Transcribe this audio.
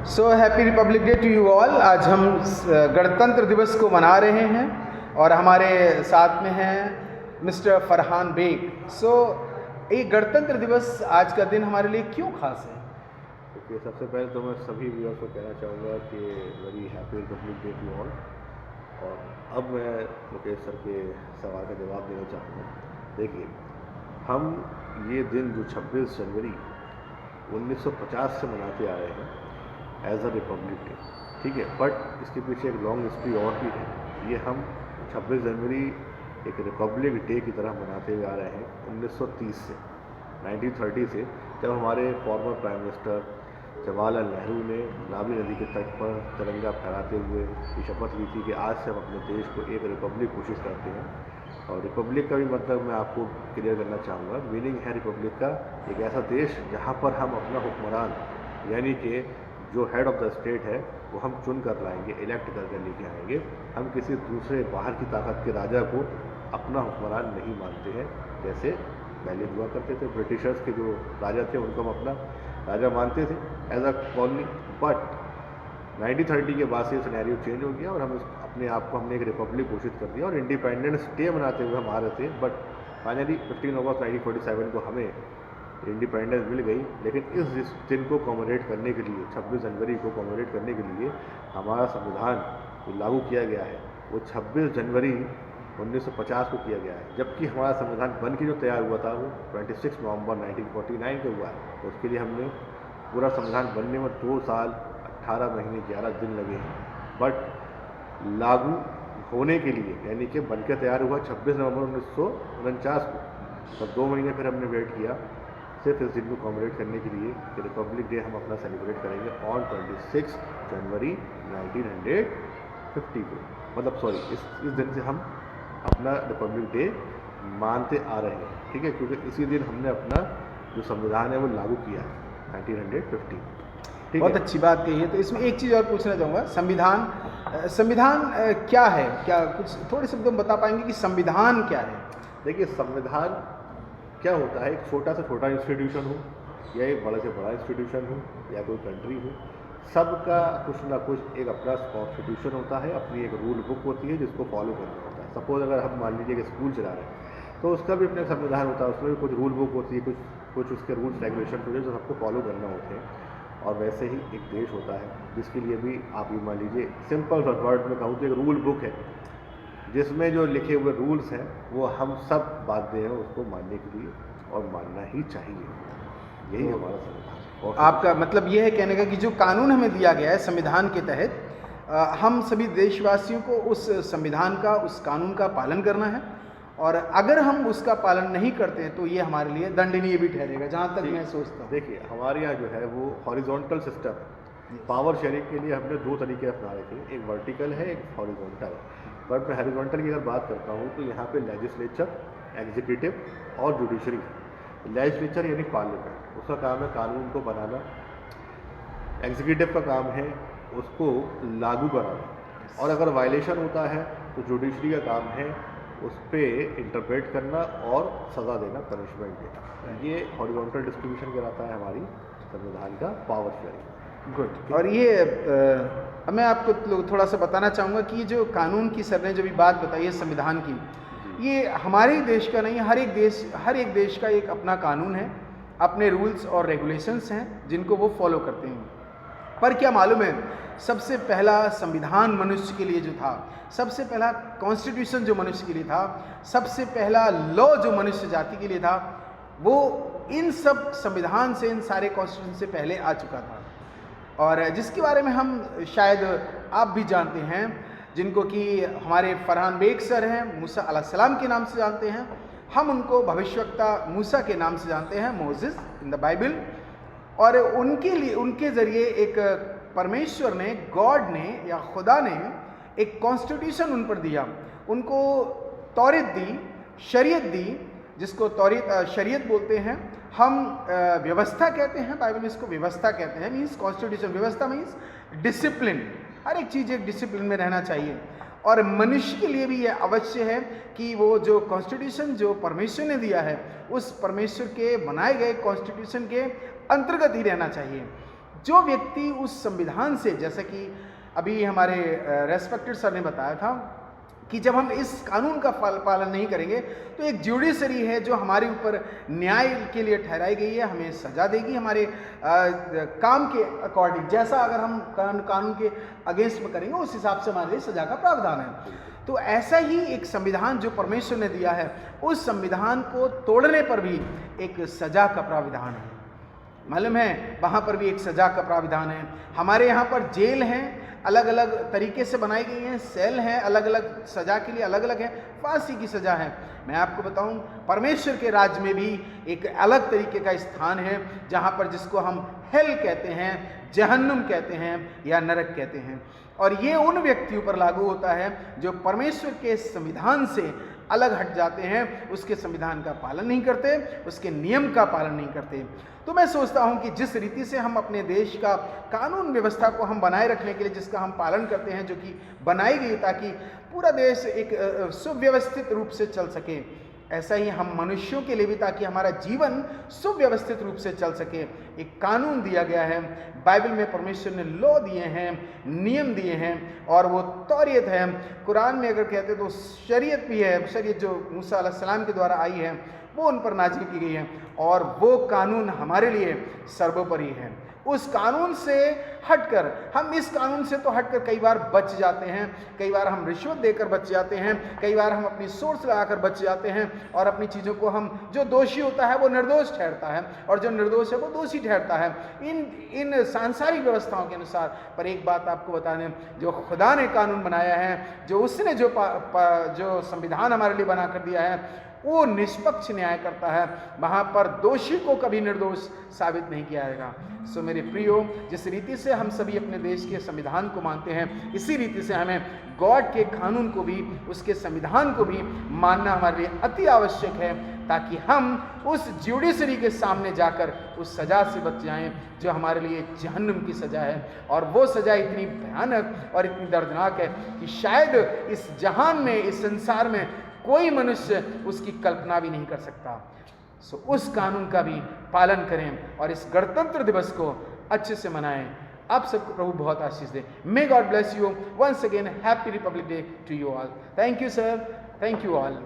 So happy republic day to you all. आज हम गणतंत्र दिवस को मना रहे हैं और हमारे साथ में हैं मिस्टर फरहान बेग। ये गणतंत्र दिवस आज का दिन हमारे लिए क्यों खास है? ओके, सबसे पहले तो मैं सभी व्यूअर्स को कहना चाहूँगा कि very happy republic day to all. और अब मैं मुकेश सर के सवाल का जवाब देना चाहूँगा। देखिए, हम ये दिन जो 26 जनवरी 1950 से मनाते आ रहे हैं एज अ रिपब्लिक डे, ठीक है, बट इसके पीछे एक लॉन्ग हिस्ट्री और भी है। ये हम 26 जनवरी एक रिपब्लिक डे की तरह मनाते हुए आ रहे हैं 1930 से, 1930 से, जब हमारे former prime minister Jawaharlal Nehru ने रावी नदी के तट पर तिरंगा फहराते हुए ये शपथ ली थी कि आज से हम अपने देश को एक रिपब्लिक घोषित करते हैं। और रिपब्लिक का भी मतलब मैं आपको क्लियर करना चाहूँगा। मीनिंग है रिपब्लिक का एक ऐसा देश जहाँ पर हम अपना हुक्मरान, यानी कि जो हेड ऑफ द स्टेट है, वो हम चुन कर लाएंगे, इलेक्ट करके लेके आएंगे। हम किसी दूसरे बाहर की ताकत के राजा को अपना हुक्मरान नहीं मानते हैं, जैसे पहले हुआ करते थे। ब्रिटिशर्स के जो राजा थे उनको हम अपना राजा मानते थे एज अ कॉलोनी। बट 1930 के बाद से सिनेरियो चेंज हो गया और हम अपने आप को हमने एक रिपब्लिक घोषित कर दिया और इंडिपेंडेंस डे मनाते हुए हम आ रहे थे। बट फाइनली 15 अगस्त 1947 को हमें इंडिपेंडेंस मिल गई। लेकिन इस दिन को कॉमरेट करने के लिए, 26 जनवरी को कॉमरेट करने के लिए हमारा संविधान जो लागू किया गया है वो 26 जनवरी 1950 को किया गया है। जबकि हमारा संविधान बन के जो तैयार हुआ था वो 26 नवंबर 1949 को हुआ है। तो उसके लिए हमने पूरा संविधान बनने में 2 साल 18 महीने 11 दिन लगे हैं। बट लागू होने के लिए, यानी कि बनकर तैयार हुआ 26 नवंबर 1949 को, तो 2 महीने फिर हमने वेट किया सिर्फ इस दिन को कॉमरेट करने के लिए कि रिपब्लिक डे हम अपना सेलिब्रेट करेंगे ऑन 26 जनवरी 1950 को। मतलब सॉरी, इस दिन से हम अपना रिपब्लिक डे मानते आ रहे हैं, ठीक है, क्योंकि इसी दिन हमने अपना जो संविधान है वो लागू किया है 1950। बहुत अच्छी बात कही है। तो इसमें एक चीज़ और पूछना चाहूँगा, संविधान क्या है? क्या कुछ थोड़े शब्दों में बता पाएंगे कि संविधान क्या है? देखिए, संविधान क्या होता है, एक छोटा से छोटा इंस्टीट्यूशन हो या एक बड़ा से बड़ा इंस्टीट्यूशन हो या कोई कंट्री हो, सबका कुछ ना कुछ एक अपना कॉन्स्टिट्यूशन होता है, अपनी एक रूल बुक होती है जिसको फॉलो करना होता है। सपोज अगर हम मान लीजिए कि स्कूल चला रहे हैं तो उसका भी अपना संविधान होता है, उसमें भी कुछ रूल बुक होती है, कुछ उसके रूल्स रेगुलेशन होते हैं जो सबको फॉलो करना होते हैं। और वैसे ही एक देश होता है जिसके लिए भी आप ये मान लीजिए, सिंपल वर्ड में कहूँ तो एक रूल बुक है जिसमें जो लिखे हुए रूल्स हैं वो हम सब बाध्य हैं उसको मानने के लिए, और मानना ही चाहिए। यही हमारा संविधान। आपका मतलब ये है कहने का कि जो कानून हमें दिया गया है संविधान के तहत, हम सभी देशवासियों को उस संविधान का, उस कानून का पालन करना है, और अगर हम उसका पालन नहीं करते हैं तो ये हमारे लिए दंडनीय भी ठहरेगा, जहाँ तक मैं सोचता हूँ। देखिए, हमारे यहाँ जो है वो हॉरिजॉन्टल सिस्टम, पावर शेयरिंग के लिए हमने 2 तरीके अपना रहे थे, एक वर्टिकल है, एक हॉरिजॉन्टल है। बट मैं हॉरिजॉन्टल की अगर बात करता हूँ तो यहाँ पे लेजिस्लेचर, एग्जीक्यूटिव और जुडिशरी है। लेजिस्लेचर यानी पार्लियामेंट, उसका काम है कानून को बनाना। एग्जीक्यूटिव का काम है उसको लागू कराना, और अगर वायलेशन होता है तो जुडिशरी का काम है उस पर इंटरप्रेट करना और सज़ा देना, पनिशमेंट देना। ये हॉरिजॉन्टल डिस्ट्रीब्यूशन कहलाता है हमारी संविधान का पावर शेयरिंग। गुड। और ये मैं आपको थोड़ा सा बताना चाहूँगा कि ये जो कानून की सर ने जो भी बात बताई है संविधान की, ये हमारे देश का नहीं, हर एक देश का एक अपना कानून है, अपने रूल्स और रेगुलेशंस हैं जिनको वो फॉलो करते हैं। पर क्या मालूम है, सबसे पहला संविधान मनुष्य के लिए जो था, सबसे पहला कॉन्स्टिट्यूशन जो मनुष्य के लिए था, सबसे पहला लॉ जो मनुष्य जाति के लिए था, वो इन सब संविधान से, इन सारे कॉन्स्टिट्यूशन से पहले आ चुका था, और जिसके बारे में हम शायद आप भी जानते हैं, जिनको कि हमारे फरहान बेग सर हैं, मूसा अलैहिस्सलाम के नाम से जानते हैं। हम उनको भविष्यवक्ता मूसा के नाम से जानते हैं, मोसेस इन द बाइबल। और उनके ज़रिए एक परमेश्वर ने, गॉड ने या खुदा ने एक कॉन्स्टिट्यूशन उन पर दिया, उनको तौरीत दी, शरीयत दी, जिसको शरीयत बोलते हैं हम, व्यवस्था कहते हैं, बाइबल में इसको व्यवस्था कहते हैं। मीन्स कॉन्स्टिट्यूशन, व्यवस्था मीन्स डिसिप्लिन, हर एक चीज़ एक डिसिप्लिन में रहना चाहिए। और मनुष्य के लिए भी यह अवश्य है कि वो जो कॉन्स्टिट्यूशन जो परमेश्वर ने दिया है, उस परमेश्वर के बनाए गए कॉन्स्टिट्यूशन के अंतर्गत ही रहना चाहिए। जो व्यक्ति उस संविधान से, जैसे कि अभी हमारे रेस्पेक्टेड सर ने बताया था कि जब हम इस कानून का पालन नहीं करेंगे तो एक ज्यूडिशरी है जो हमारे ऊपर न्याय के लिए ठहराई गई है, हमें सजा देगी हमारे काम के अकॉर्डिंग। जैसा अगर हम कानून के अगेंस्ट में करेंगे उस हिसाब से हमारे लिए सजा का प्रावधान है। तो ऐसा ही एक संविधान जो परमेश्वर ने दिया है, उस संविधान को तोड़ने पर भी एक सजा का प्रावधान है। मालूम है, वहाँ पर भी एक सजा का प्रावधान है। हमारे यहाँ पर जेल हैं, अलग अलग तरीके से बनाई गई हैं, सेल हैं, अलग अलग सजा के लिए अलग अलग है, फांसी की सजा है। मैं आपको बताऊं, परमेश्वर के राज्य में भी एक अलग तरीके का स्थान है जहाँ पर जिसको हम हेल कहते हैं, जहन्नुम कहते हैं या नरक कहते हैं। और ये उन व्यक्तियों पर लागू होता है जो परमेश्वर के संविधान से अलग हट जाते हैं, उसके संविधान का पालन नहीं करते, उसके नियम का पालन नहीं करते। तो मैं सोचता हूं कि जिस रीति से हम अपने देश का कानून व्यवस्था को हम बनाए रखने के लिए जिसका हम पालन करते हैं, जो कि बनाई गई ताकि पूरा देश एक सुव्यवस्थित रूप से चल सके, ऐसा ही हम मनुष्यों के लिए भी, ताकि हमारा जीवन सुव्यवस्थित रूप से चल सके, एक कानून दिया गया है। बाइबल में परमेश्वर ने लॉ दिए हैं, नियम दिए हैं, और वो तौरीत है। कुरान में अगर कहते तो शरीयत भी है, शरीयत जो मूसा अलैहिस्सलाम के द्वारा आई है वो उन पर नाजिल की गई है, और वो कानून हमारे लिए सर्वोपरि है। उस कानून से हटकर, हम इस कानून से तो हटकर कई बार बच जाते हैं, कई बार हम रिश्वत देकर बच जाते हैं, कई बार हम अपनी सोर्स लगाकर बच जाते हैं, और अपनी चीज़ों को हम, जो दोषी होता है वो निर्दोष ठहरता है और जो निर्दोष है वो दोषी ठहरता है इन सांसारिक व्यवस्थाओं के अनुसार। पर एक बात आपको बता दें, जो खुदा ने कानून बनाया है, जो उसने जो संविधान हमारे लिए बना कर दिया है, वो निष्पक्ष न्याय करता है। वहाँ पर दोषी को कभी निर्दोष साबित नहीं किया जाएगा। सो मेरे प्रियो, जिस रीति से हम सभी अपने देश के संविधान को मानते हैं, इसी रीति से हमें गॉड के कानून को भी, उसके संविधान को भी मानना हमारे लिए अति आवश्यक है, ताकि हम उस ज्यूडिशरी के सामने जाकर उस सज़ा से बच जाएं जो हमारे लिए जहन्नुम की सज़ा है। और वो सज़ा इतनी भयानक और इतनी दर्दनाक है कि शायद इस जहान में, इस संसार में कोई मनुष्य उसकी कल्पना भी नहीं कर सकता। सो उस कानून का भी पालन करें और इस गणतंत्र दिवस को अच्छे से मनाएं। आप सबको प्रभु बहुत आशीष दे। May God bless you. Once again happy republic day to you all. Thank you sir, thank you all.